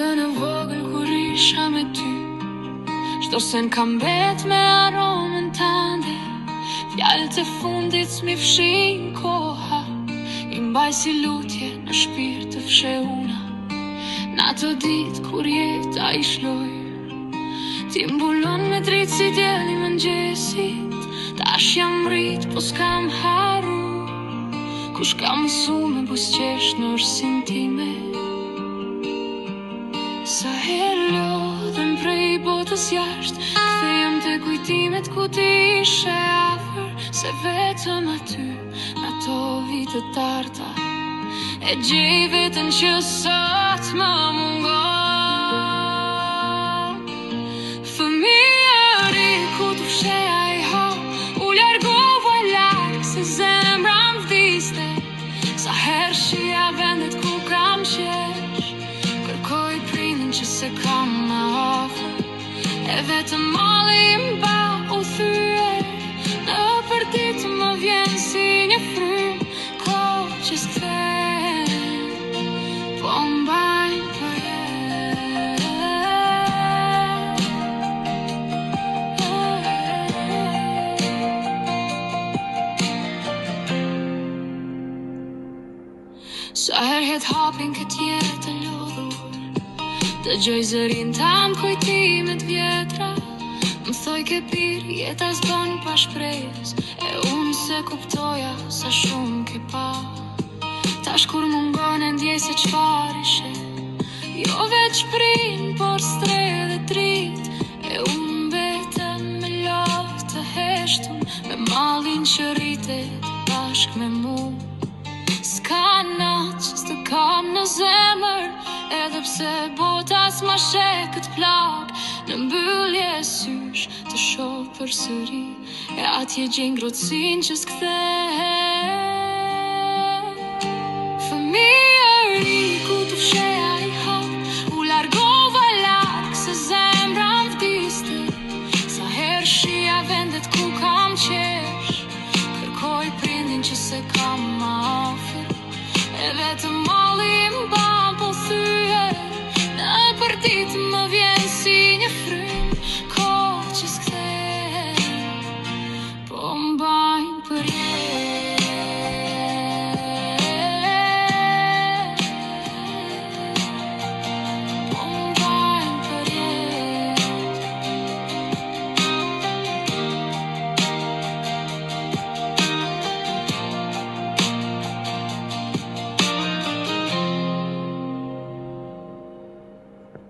Ditën e vogël kur isha me ty, çdo sen ka mbet me aromën tënde. Fjalët e fundit s'mi fshin koha, i mbaj si lutje në shpirt të fshehuna. Në ato ditë kur jeta i shloj, ti mbulon me dritë si dielli i mëngjesit. Tash jam rrit po s'kam haru, kush ka mësu me buzëqesh në orsin time. Sa herë lodhem prej botës jashtë, kthehem te kujtimet ku ti ishe afër. Se vetëm aty, në ato vite tarta, e gjej veten që sot më mungon. Fëmija ri ku të fsheja i ha, u largova larg se zemra m'vdiste. Sa herë shija vendet ku kam qesh, kërkoj prindin që se kam më afër. E vetëm malli m'ba u thye, në përditë më vjen si një frym, kohë që s'kthen, po m'bajnë për jetë. Sa herë het hapin këtë jetë të lodhur, dëgjoj zërin tam kujtimet vjetra. Më thoj ke pirë, jeta s'bën pa shpresë, e unë se kuptoja sa shumë ke pa. Tash kur mungon e ndjej se çfarë ishe, jo veç prin, por stre dhe drit. E unë betem me loftë të heshtun, me mallin që rritet bashk me mu. S'ka natë që s'të kam në zemër, edhe pse bota s'ma sheh këtë plak. Në mbyllje sysh të shoh përsëri, e atje gjej ngrohtësinë që s'kthen.